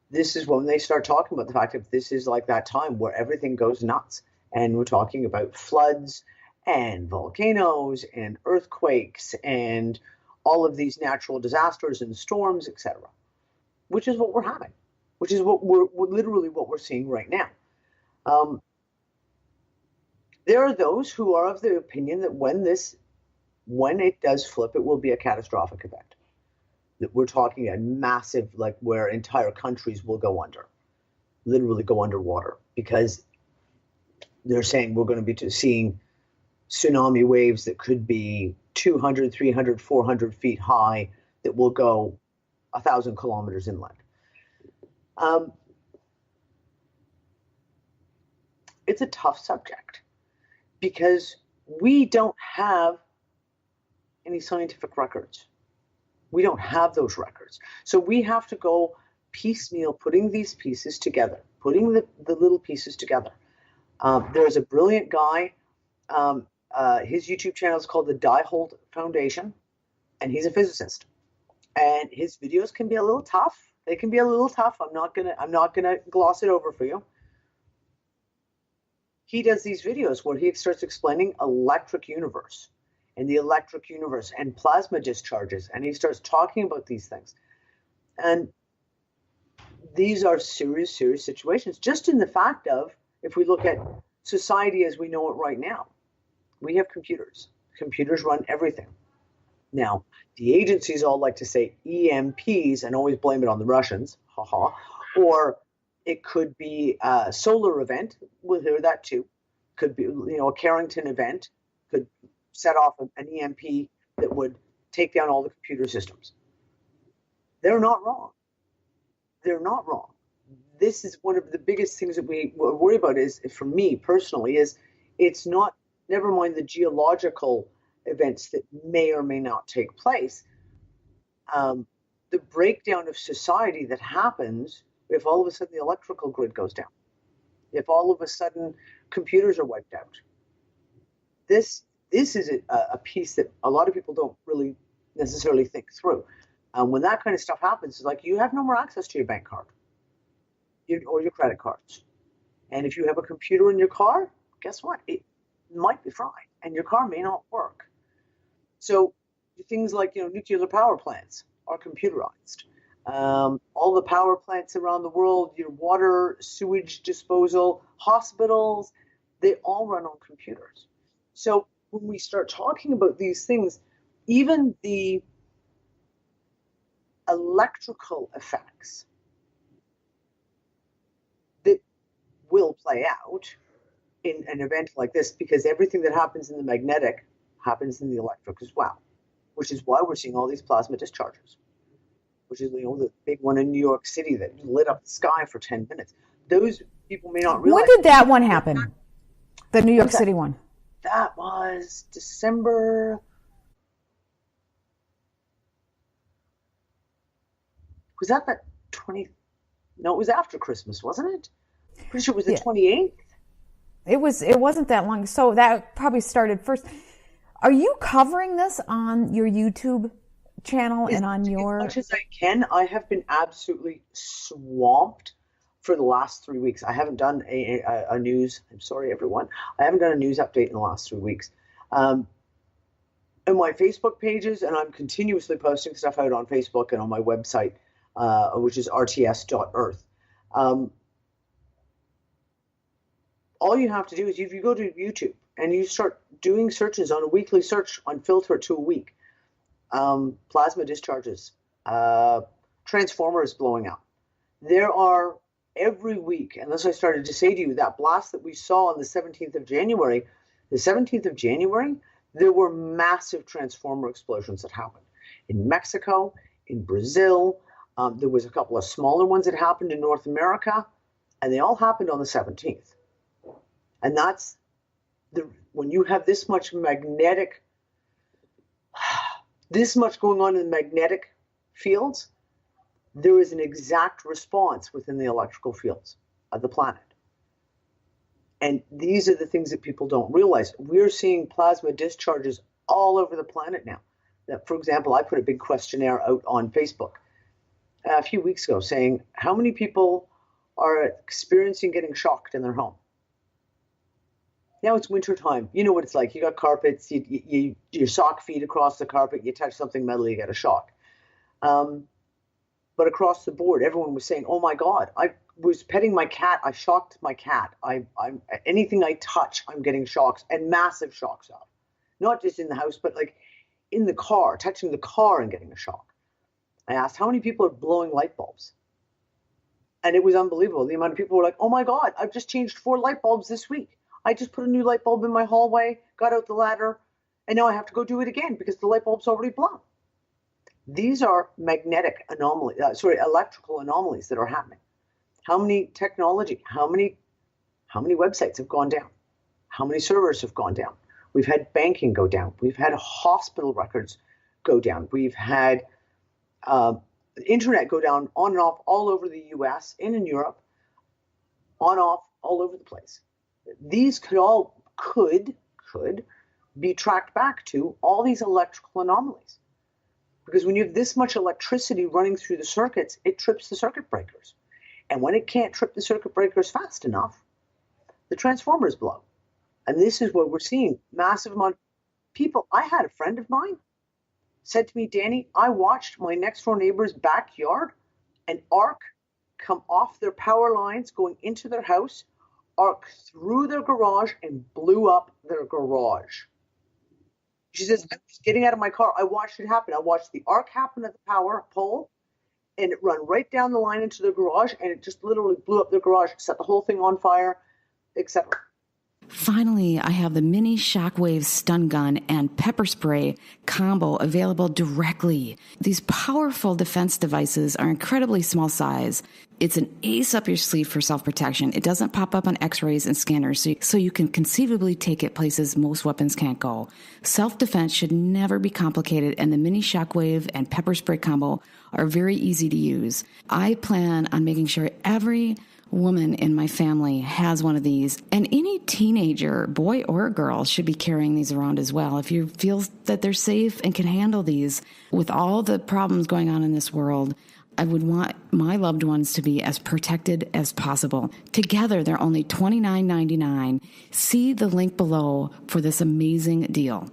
this is when they start talking about the fact that this is like that time where everything goes nuts. And we're talking about floods and volcanoes and earthquakes and all of these natural disasters and storms, etc., which is what we're having, which is what we're literally what we're seeing right now. Um, there are those who are of the opinion that when it does flip, it will be a catastrophic event. That we're talking a massive, like where entire countries will go under, literally go underwater, because they're saying we're going to be seeing tsunami waves that could be 200, 300, 400 feet high that will go 1,000 kilometers inland. It's a tough subject because we don't have any scientific records. We don't have those records. So we have to go piecemeal, putting these pieces together, putting the little pieces together. There's a brilliant guy. His YouTube channel is called the Diehold Foundation, and he's a physicist. And his videos can be a little tough. They can be a little tough. I'm not gonna gloss it over for you. He does these videos where he starts explaining electric universe and the electric universe and plasma discharges, and he starts talking about these things. And these are serious, serious situations. Just in the fact of, if we look at society as we know it right now, we have computers. Computers run everything. Now, the agencies all like to say EMPs and always blame it on the Russians, haha, or it could be a solar event. We'll hear that too. Could be, a Carrington event could set off an EMP that would take down all the computer systems. They're not wrong. They're not wrong. This is one of the biggest things that we worry about is, for me personally, is it's not, never mind the geological events that may or may not take place. The breakdown of society that happens if all of a sudden the electrical grid goes down, if all of a sudden computers are wiped out. This is a piece that a lot of people don't really necessarily think through. When that kind of stuff happens, it's like you have no more access to your bank card or your credit cards. And if you have a computer in your car, guess what? It might be fried and your car may not work. So things like, nuclear power plants are computerized. All the power plants around the world, your water, sewage disposal, hospitals, they all run on computers. So when we start talking about these things, even the electrical effects that will play out in an event like this, because everything that happens in the magnetic happens in the electric as well, which is why we're seeing all these plasma discharges, which is the big one in New York City that lit up the sky for 10 minutes. Those people may not realize. When did that one happen? The New York City one? That was December. Was that 20? No, it was after Christmas, wasn't it? Pretty sure it was the 28th. It wasn't that long. So that probably started first. Are you covering this on your YouTube channel and on your... As much as I can. I have been absolutely swamped for the last 3 weeks. I haven't done a news... I'm sorry, everyone. I haven't done a news update in the last 3 weeks. On my Facebook pages, and I'm continuously posting stuff out on Facebook and on my website, which is rts.earth. All you have to do is if you go to YouTube and you start doing searches on a weekly search on filter it to a week, plasma discharges, transformers blowing up. There are every week, and as I started to say to you, that blast that we saw on the 17th of January, there were massive transformer explosions that happened in Mexico, in Brazil. There was a couple of smaller ones that happened in North America, and they all happened on the 17th. And that's when you have this much magnetic, this much going on in the magnetic fields, there is an exact response within the electrical fields of the planet. And these are the things that people don't realize. We're seeing plasma discharges all over the planet now. That, for example, I put a big questionnaire out on Facebook. a few weeks ago saying, how many people are experiencing getting shocked in their home? Now it's winter time. You know what it's like. You got carpets, your sock feet across the carpet, you touch something metal, you get a shock. But across the board, everyone was saying, oh my God, I was petting my cat. I shocked my cat. Anything I touch, I'm getting shocks, and massive shocks of. Not just in the house, but like in the car, touching the car and getting a shock. I asked how many people are blowing light bulbs. And it was unbelievable. The amount of people were like, oh my God, I've just changed 4 light bulbs this week. I just put a new light bulb in my hallway, got out the ladder, and now I have to go do it again because the light bulb's already blown. These are magnetic anomalies, electrical anomalies that are happening. How many websites have gone down? How many servers have gone down? We've had banking go down. We've had hospital records go down. We've had internet go down on and off all over the US and in Europe, on off all over the place. These could be tracked back to all these electrical anomalies. Because when you have this much electricity running through the circuits, it trips the circuit breakers. And when it can't trip the circuit breakers fast enough, the transformers blow. And this is what we're seeing. Massive amount of people. I had a friend of mine said to me, Dani, I watched my next door neighbor's backyard, an arc come off their power lines going into their house, arc through their garage and blew up their garage. She says, I was getting out of my car. I watched it happen. I watched the arc happen at the power pole and it run right down the line into the garage, and it just literally blew up the garage, set the whole thing on fire, etc. Finally, I have the mini shockwave stun gun and pepper spray combo available directly. These powerful defense devices are incredibly small size. It's an ace up your sleeve for self-protection. It doesn't pop up on x-rays and scanners, so you can conceivably take it places most weapons can't go. Self-defense should never be complicated, and the mini shockwave and pepper spray combo are very easy to use. I plan on making sure every woman in my family has one of these, and any teenager, boy or girl, should be carrying these around as well. If you feel that they're safe and can handle these, with all the problems going on in this world, I would want my loved ones to be as protected as possible. Together, they're only $29.99. See the link below for this amazing deal.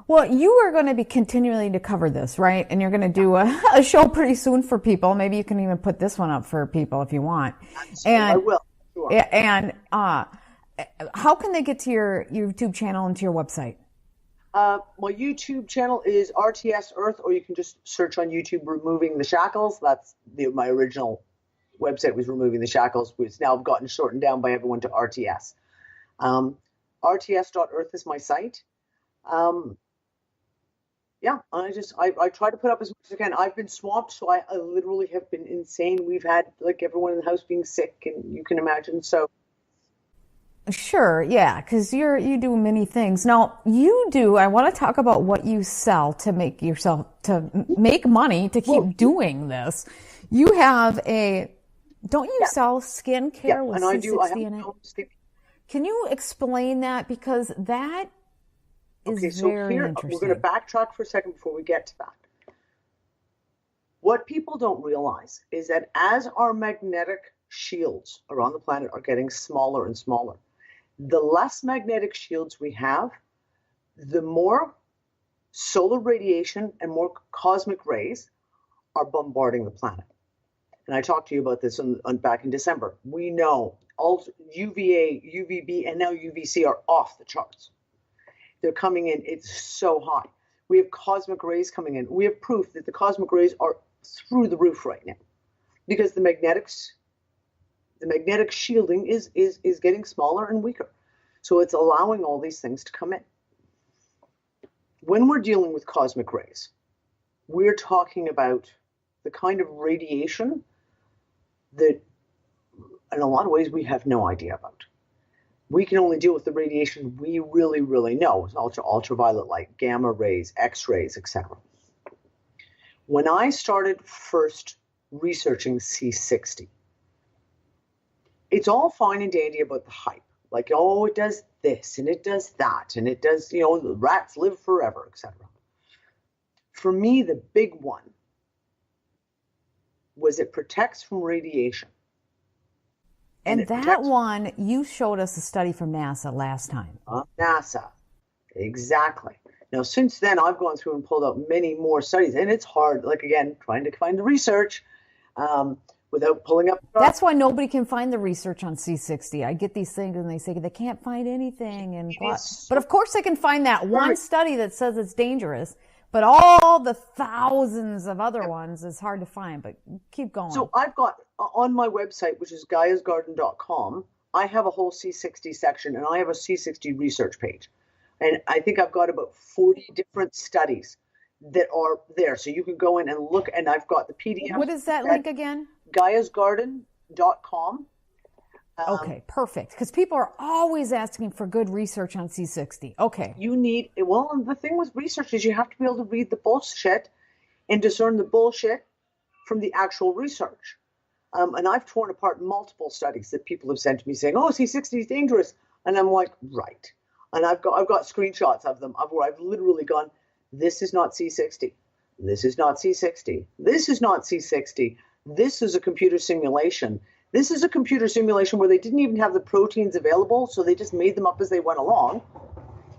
Well, you are going to be continuing to cover this, right? And you're going to do a show pretty soon for people. Maybe you can even put this one up for people if you want. Absolutely, I will. Sure. And how can they get to your YouTube channel and to your website? My YouTube channel is RTS Earth, or you can just search on YouTube Removing the Shackles. That's my original website was Removing the Shackles, which now have gotten shortened down by everyone to RTS. RTS.earth is my site. Yeah, I try to put up as much as I can. I've been swamped, so I literally have been insane. We've had like everyone in the house being sick, and you can imagine. So sure, yeah, because you do many things. Now I want to talk about what you sell to make money to keep doing this. You have don't you sell skincare with C60 in it? Can you explain that, because that is very interesting. We're going to backtrack for a second before we get to that. What people don't realize is that as our magnetic shields around the planet are getting smaller and smaller, the less magnetic shields we have, the more solar radiation and more cosmic rays are bombarding the planet. And I talked to you about this back in December. We know all UVA, UVB, and now UVC are off the charts. They're coming in. It's so high. We have cosmic rays coming in. We have proof that the cosmic rays are through the roof right now, because the magnetic shielding is getting smaller and weaker. So it's allowing all these things to come in. When we're dealing with cosmic rays, we're talking about the kind of radiation that in a lot of ways we have no idea about. We can only deal with the radiation we really, really know. It's ultraviolet light, gamma rays, X-rays, etc. When I started first researching C60, it's all fine and dandy about the hype. Like, it does this and it does that and it does, the rats live forever, etc. For me, the big one was it protects from radiation. And that one, you showed us a study from NASA last time. NASA, exactly. Now, since then, I've gone through and pulled out many more studies, and it's hard, like, again, trying to find the research without pulling up. That's why nobody can find the research on C60. I get these things, and they say they can't find anything. And but of course, they can find that one study that says it's dangerous. But all the thousands of other ones is hard to find, but keep going. So I've got, on my website, which is gaiasgarden.com, I have a whole C60 section, and I have a C60 research page. And I think I've got about 40 different studies that are there. So you can go in and look, and I've got the PDF. What is that link again? gaiasgarden.com. Okay, perfect. Because people are always asking for good research on C60. Okay. You need, well, the thing with research is you have to be able to read the bullshit and discern the bullshit from the actual research. And I've torn apart multiple studies that people have sent to me saying, oh, C60 is dangerous. And I'm like, right. And I've got screenshots of them where I've literally gone, this is not C60. This is not C60. This is not C60. This is a computer simulation. This is a computer simulation where they didn't even have the proteins available, so they just made them up as they went along.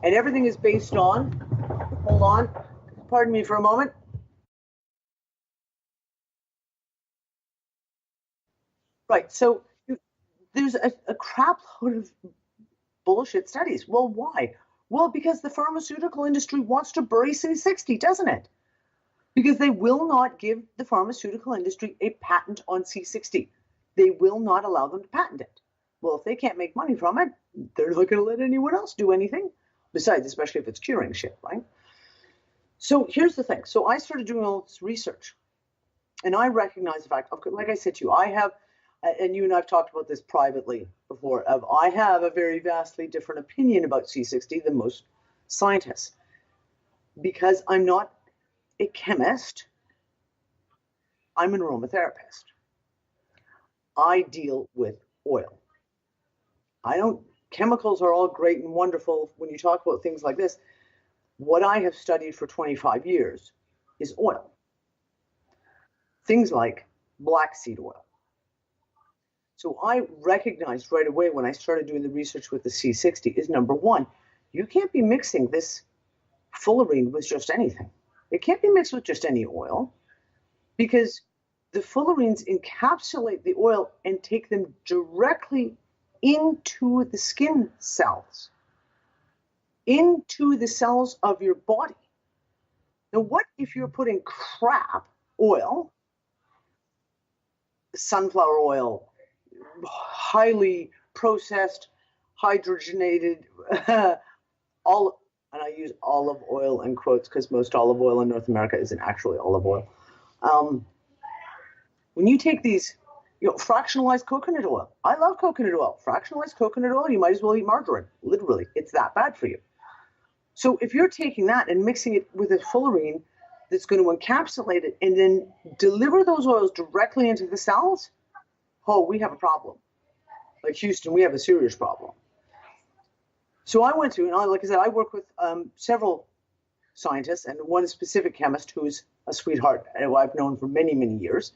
And everything is based on, hold on, pardon me for a moment. Right, so there's a crap load of bullshit studies. Well, why? Well, because the pharmaceutical industry wants to bury C60, doesn't it? Because they will not give the pharmaceutical industry a patent on C60. They will not allow them to patent it. Well, if they can't make money from it, they're not going to let anyone else do anything. Besides, especially if it's curing shit, right? So here's the thing. So I started doing all this research, and I recognize the fact, like I said to you, I have, and you and I've talked about this privately before, I have a very vastly different opinion about C60 than most scientists, because I'm not a chemist. I'm an aromatherapist. I deal with oil. Chemicals are all great and wonderful when you talk about things like this. What I have studied for 25 years is oil. Things like black seed oil. So I recognized right away when I started doing the research with the C60 is, number one, you can't be mixing this fullerene with just anything. It can't be mixed with just any oil, because the fullerenes encapsulate the oil and take them directly into the skin cells, into the cells of your body. Now, what if you're putting crap oil, sunflower oil, highly processed, hydrogenated, and I use olive oil in quotes because most olive oil in North America isn't actually olive oil. When you take these, fractionalized coconut oil. I love coconut oil. Fractionalized coconut oil, you might as well eat margarine. Literally, it's that bad for you. So if you're taking that and mixing it with a fullerene that's going to encapsulate it and then deliver those oils directly into the cells, we have a problem. Like Houston, we have a serious problem. So I went through, and like I said, I work with several scientists and one specific chemist who's a sweetheart who I've known for many, many years.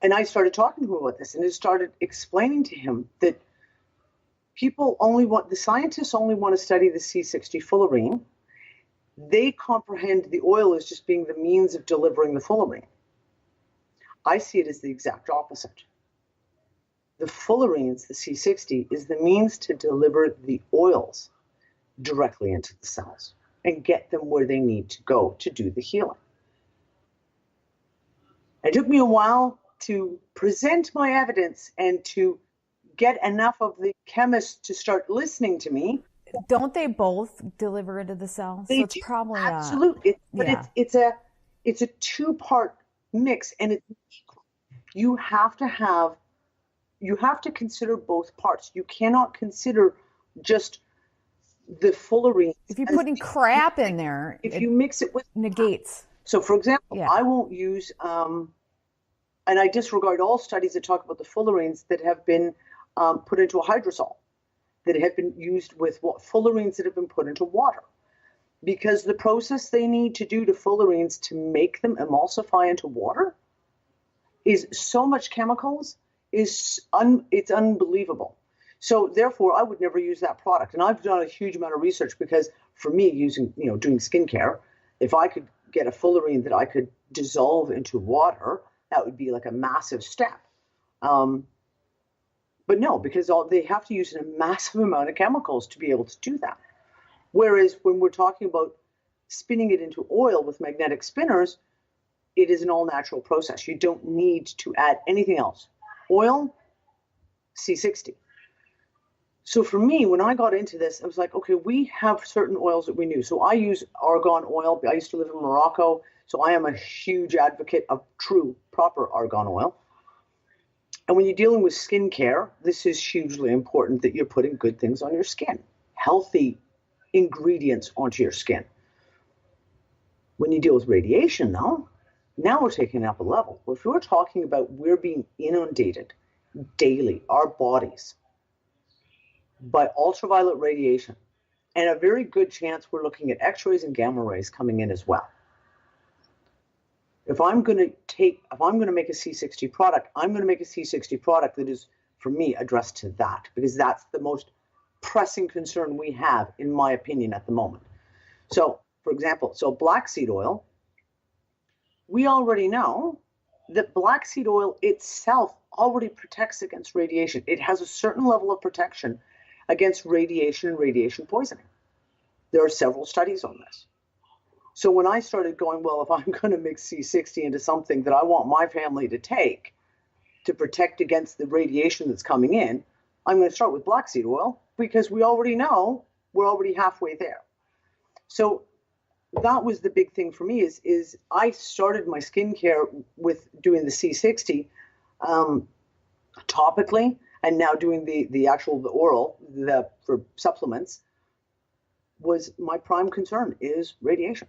And I started talking to him about this, and I started explaining to him that the scientists only want to study the C60 fullerene. They comprehend the oil as just being the means of delivering the fullerene. I see it as the exact opposite. The fullerenes, the C60, is the means to deliver the oils directly into the cells and get them where they need to go to do the healing. It took me a while to present my evidence and to get enough of the chemists to start listening to me. Don't they both deliver it to the cells? They so it's do, probably absolutely. It's a two-part mix, and it's equal. You have to consider both parts. You cannot consider just the fullerene. If you're putting crap in there, if you mix it with negates. So, for example, I won't use, and I disregard all studies that talk about the fullerenes that have been put into a hydrosol, that have been used with fullerenes that have been put into water. because the process they need to do to fullerenes to make them emulsify into water is so much chemicals, it's unbelievable. So therefore, I would never use that product. And I've done a huge amount of research because for me, doing skincare, if I could get a fullerene that I could dissolve into water, that would be like a massive step. But no, because they have to use a massive amount of chemicals to be able to do that. Whereas when we're talking about spinning it into oil with magnetic spinners, it is an all-natural process. You don't need to add anything else. Oil, C60. So for me, when I got into this, I was like, okay, we have certain oils that we knew. So I use argan oil. I used to live in Morocco, so I am a huge advocate of true, proper argan oil. And when you're dealing with skincare, this is hugely important that you're putting good things on your skin, healthy ingredients onto your skin. When you deal with radiation, though, now we're taking it up a level. If we're talking about we're being inundated daily, our bodies, by ultraviolet radiation, and a very good chance we're looking at X-rays and gamma rays coming in as well. If I'm going to make a C60 product, I'm going to make a C60 product that is, for me, addressed to that, because that's the most pressing concern we have, in my opinion, at the moment. So, for example, black seed oil, we already know that black seed oil itself already protects against radiation. It has a certain level of protection against radiation and radiation poisoning. There are several studies on this. So when I started going, well, if I'm going to mix C60 into something that I want my family to take to protect against the radiation that's coming in, I'm going to start with black seed oil because we already know we're already halfway there. So that was the big thing for me is I started my skincare with doing the C60 topically, and now doing the oral for supplements. Was my prime concern is radiation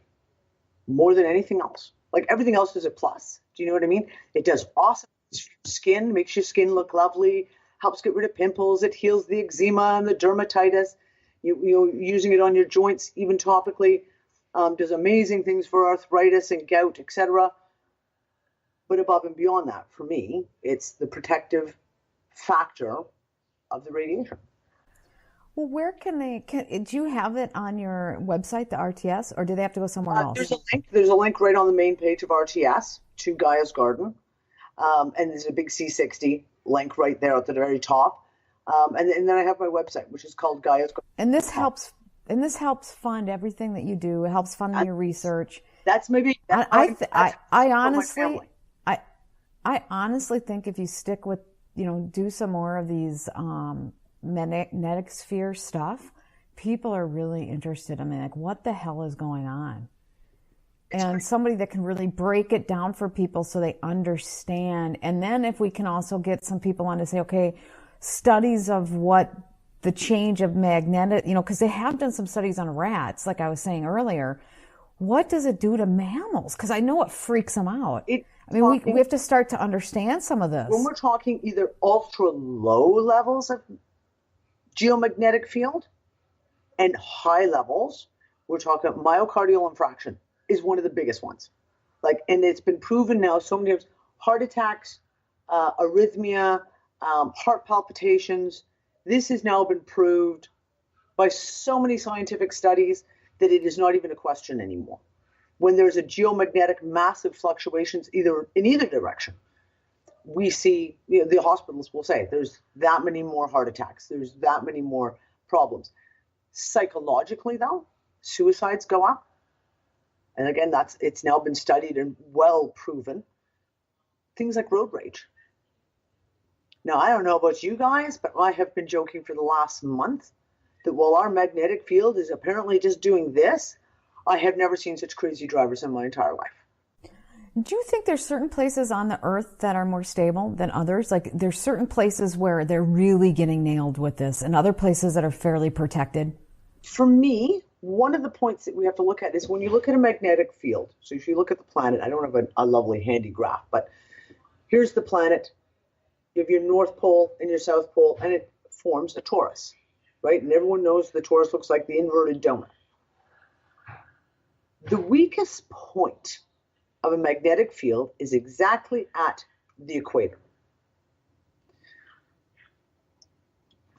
more than anything else. Like everything else is a plus. Do you know what I mean? It does awesome skin, makes your skin look lovely, helps get rid of pimples, it heals the eczema and the dermatitis. Using it on your joints, even topically, does amazing things for arthritis and gout, etc. But above and beyond that, for me, it's the protective factor of the radiation. Well, where do you have it on your website, the RTS, or do they have to go somewhere else? There's a link right on the main page of RTS to Gaia's Garden. And there's a big C60 link right there at the very top. And then I have my website, which is called Gaia's Garden. And this helps fund everything that you do. It helps fund your research. That's maybe. I honestly think if you stick with, do some more of these magnetic sphere stuff, people are really interested. I mean, like, what the hell is going on? And somebody that can really break it down for people so they understand. And then if we can also get some people on to say, okay, studies of what the change of magnetic, because they have done some studies on rats, like I was saying earlier. What does it do to mammals? Because I know it freaks them out. We have to start to understand some of this. When we're talking either ultra low levels of geomagnetic field and high levels, we're talking myocardial infarction is one of the biggest ones. And it's been proven now so many times, heart attacks, arrhythmia, heart palpitations. This has now been proved by so many scientific studies that it is not even a question anymore. When there's a geomagnetic massive fluctuations in either direction, we see, the hospitals will say there's that many more heart attacks, there's that many more problems. Psychologically, though, suicides go up. And again, it's now been studied and well proven. Things like road rage. Now, I don't know about you guys, but I have been joking for the last month that while our magnetic field is apparently just doing this, I have never seen such crazy drivers in my entire life. Do you think there's certain places on the earth that are more stable than others? Like there's certain places where they're really getting nailed with this and other places that are fairly protected? For me, one of the points that we have to look at is when you look at a magnetic field. So if you look at the planet, I don't have a lovely handy graph, but here's the planet. You have your North Pole and your South Pole, and it forms a torus, right? And everyone knows the torus looks like the inverted donut. The weakest point of a magnetic field is exactly at the equator.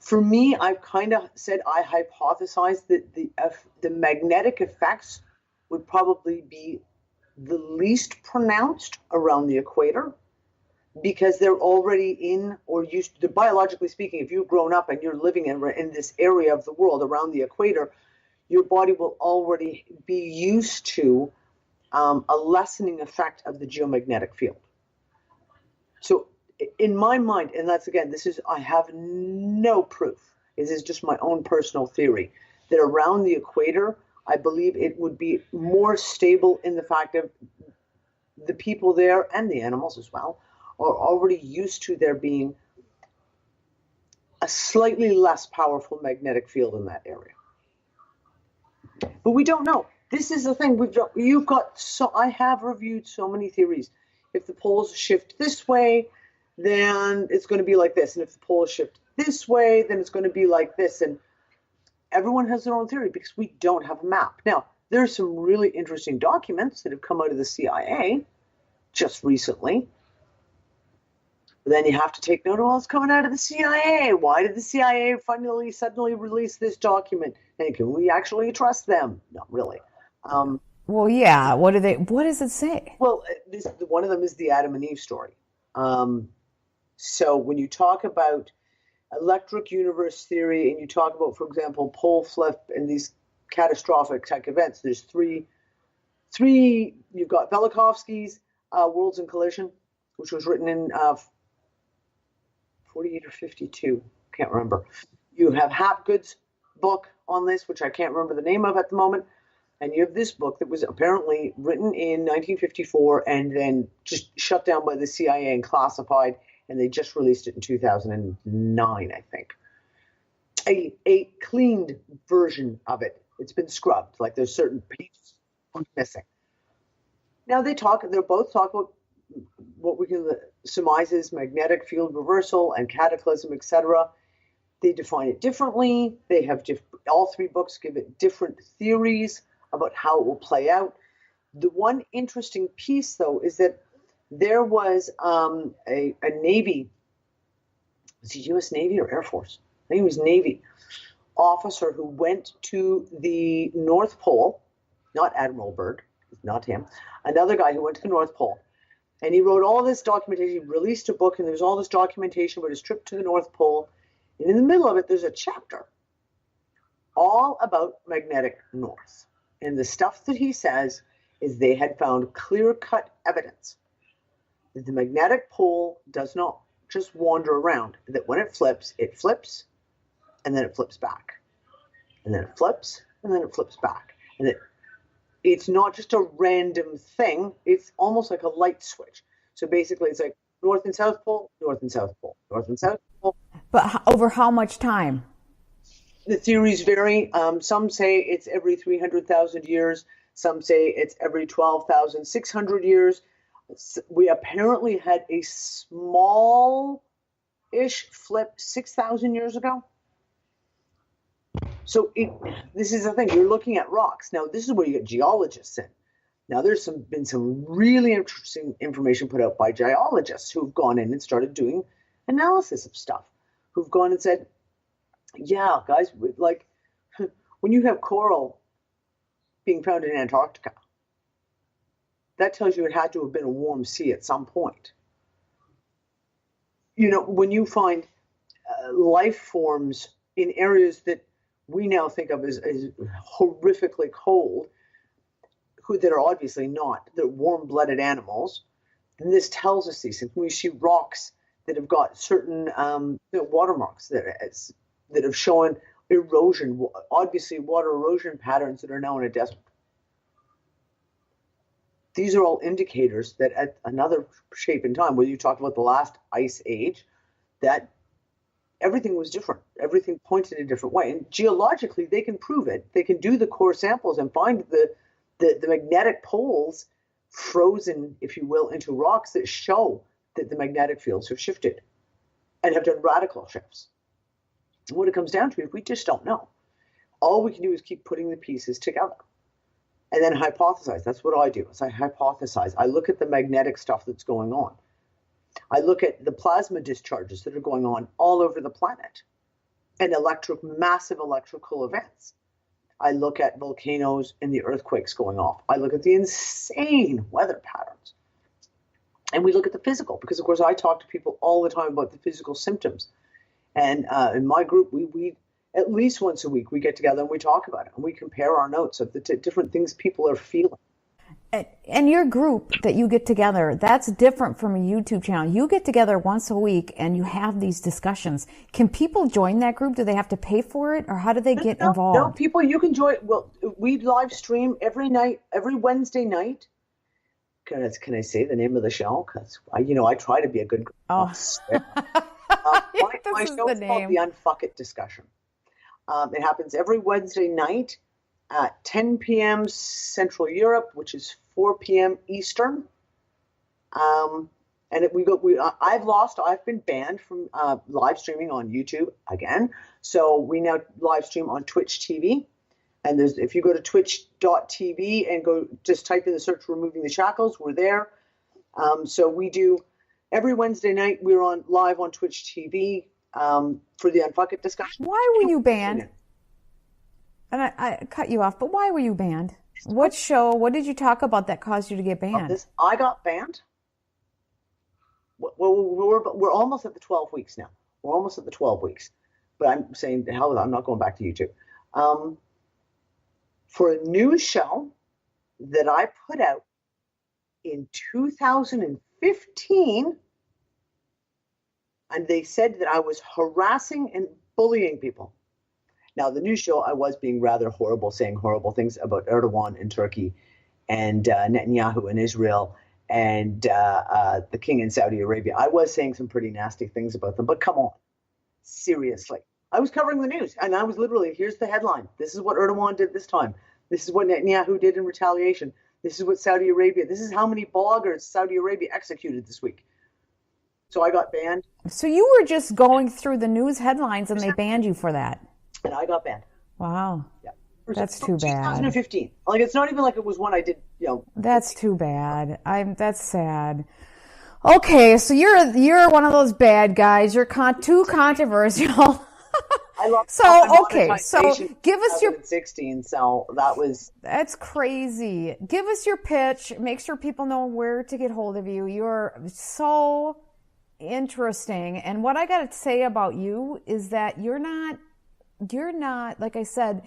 For me, I've kind of said I hypothesized that the magnetic effects would probably be the least pronounced around the equator, because they're already in, or used to, biologically speaking, if you've grown up and you're living in this area of the world around the equator, your body will already be used to a lessening effect of the geomagnetic field. So in my mind, and that's, again, I have no proof. This is just my own personal theory, that around the equator, I believe it would be more stable in the fact of the people there, and the animals as well, are already used to there being a slightly less powerful magnetic field in that area. But we don't know. This is the thing. I have reviewed so many theories. If the poles shift this way, then it's going to be like this. And if the poles shift this way, then it's going to be like this. And everyone has their own theory because we don't have a map. Now, there are some really interesting documents that have come out of the CIA just recently. But then you have to take note of what's coming out of the CIA. Why did the CIA suddenly release this document? And can we actually trust them? Not really. Well, yeah. What does it say? Well, one of them is the Adam and Eve story. So when you talk about electric universe theory, and you talk about, for example, pole flip and these catastrophic tech events, there's three. You've got Velikovsky's Worlds in Collision, which was written in 48 or 52, can't remember. You have Hapgood's book on this, which I can't remember the name of at the moment. And you have this book that was apparently written in 1954 and then just shut down by the CIA and classified, and they just released it in 2009, I think. A cleaned version of it. It's been scrubbed. Like, there's certain pages missing. Now they both talk about what we can surmise as magnetic field reversal and cataclysm, etc. They define it differently. They have all three books give it different theories about how it will play out. The one interesting piece, though, is that there was a Navy, was it U.S. Navy or Air Force? I think it was Navy officer who went to the North Pole, not Admiral Byrd, not him, another guy who went to the North Pole. And he wrote all this documentation. He released a book, and there's all this documentation about his trip to the North Pole. And in the middle of it, there's a chapter all about magnetic north. And the stuff that he says is they had found clear-cut evidence that the magnetic pole does not just wander around, that when it flips, and then it flips back. And then it flips, and then it flips back. And it's not just a random thing. It's almost like a light switch. So basically, it's like north and south pole, north and south pole, north and south pole. But over how much time? The theories vary. Some say it's every 300,000 years. Some say it's every 12,600 years. We apparently had a small-ish flip 6,000 years ago. So this is the thing. You're looking at rocks. Now, this is where you get geologists in. Now, there's been some really interesting information put out by geologists who've gone in and started doing analysis of stuff, who've gone and said, yeah, guys, like when you have coral being found in Antarctica, that tells you it had to have been a warm sea at some point. You know, when you find life forms in areas that we now think of as horrifically cold, that are obviously not, they're warm-blooded animals, and this tells us these things. We see rocks that have got certain watermarks that have shown erosion, obviously water erosion patterns that are now in a desert. These are all indicators that at another shape in time, whether you talk about the last ice age, that everything was different. Everything pointed a different way. And geologically, they can prove it. They can do the core samples and find the magnetic poles frozen, if you will, into rocks that show that the magnetic fields have shifted and have done radical shifts. And what it comes down to is we just don't know. All we can do is keep putting the pieces together. and then hypothesize. That's what I do. Is I hypothesize. I look at the magnetic stuff that's going on. I look at the plasma discharges that are going on all over the planet and massive electrical events. I look at volcanoes and the earthquakes going off. I look at the insane weather patterns. And we look at the physical, because, of course, I talk to people all the time about the physical symptoms. And in my group, we at least once a week, we get together and we talk about it. And we compare our notes of the different things people are feeling. And your group that you get together, that's different from a YouTube channel. You get together once a week and you have these discussions. Can people join that group? Do they have to pay for it, or how do they get involved? No, people, you can join. Well, we live stream every night, every Wednesday night. Can I say the name of the show? Because I try to be a good. Oh, my show is called the Unfuck It Discussion. It happens every Wednesday night at 10 p.m. Central Europe, which is 4 p.m. Eastern. And I've been banned from live streaming on YouTube again. So we now live stream on Twitch TV. And if you go to twitch.tv and just type in the search Removing the Shackles, we're there. So we do every Wednesday night, we're on live on Twitch TV for the Unfuck It discussion. Why were you banned? And I cut you off, but why were you banned? What did you talk about that caused you to get banned? I got banned. We're almost at the 12 weeks now. We're almost at the 12 weeks. But I'm saying, the hell with it, I'm not going back to YouTube. For a news show that I put out in 2015, and they said that I was harassing and bullying people. Now, the news show, I was being rather horrible, saying horrible things about Erdogan in Turkey and Netanyahu in Israel and the king in Saudi Arabia. I was saying some pretty nasty things about them, but come on, seriously. I was covering the news, and I was literally, here's the headline. This is what Erdogan did this time. This is what Netanyahu did in retaliation. This is what Saudi Arabia, this is how many bloggers Saudi Arabia executed this week. So I got banned. So you were just going through the news headlines and they banned you for that? And I got banned. Wow. Yeah. That's too bad. 2015. Like, it's not even like it was one I did, That's too bad. That's sad. Okay, so you're one of those bad guys. You're too controversial. So give us your 16. So that's crazy. Give us your pitch. Make sure people know where to get hold of you. You're so interesting. And what I got to say about you is that you're not, like I said,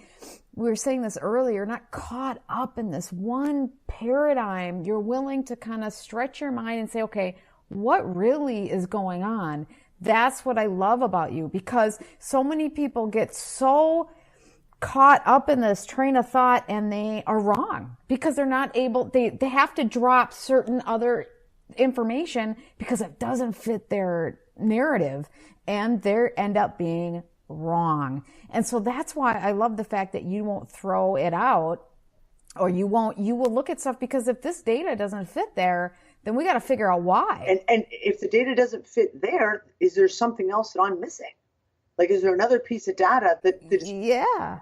we were saying this earlier, not caught up in this one paradigm. You're willing to kind of stretch your mind and say, okay, what really is going on? That's what I love about you, because so many people get so caught up in this train of thought and they are wrong because they're not able, they have to drop certain other information because it doesn't fit their narrative and they end up being wrong. And so that's why I love the fact that you won't throw it out, or you will look at stuff, because if this data doesn't fit there, then we got to figure out why. And if the data doesn't fit there, is there something else that I'm missing? Like, is there another piece of data that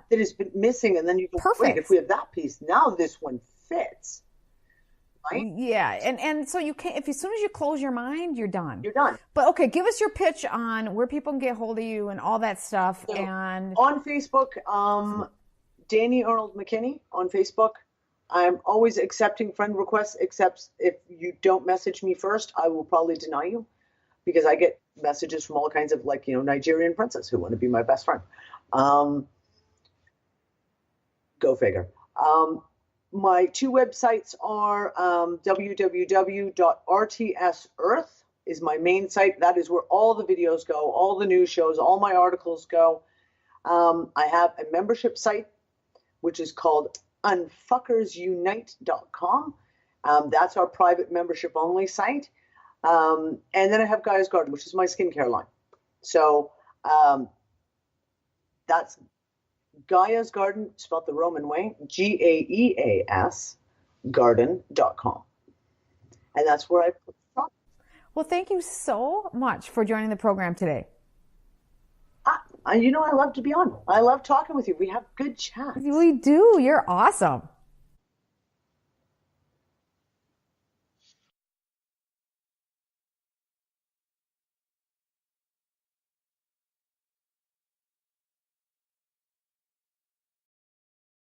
has been missing? And then you go, wait, if we have that piece, now this one fits. Right? Yeah. And so you can't, as soon as you close your mind, you're done. You're done. But okay, give us your pitch on where people can get hold of you and all that stuff. So, and on Facebook, Dani Arnold-McKenny on Facebook. I'm always accepting friend requests, except if you don't message me first, I will probably deny you, because I get messages from all kinds of, like, Nigerian princes who want to be my best friend. Go figure. My two websites are www.rtsearth is my main site. That is where all the videos go, all the news shows, all my articles go. I have a membership site, which is called unfuckersunite.com. That's our private membership only site. And then I have Gaia's Garden, which is my skincare line. So that's Gaia's Garden, spelled the Roman way, GAEAS garden.com. And that's where I put the product. Well, thank you so much for joining the program today. I love to be on. I love talking with you. We have good chats. We do. You're awesome.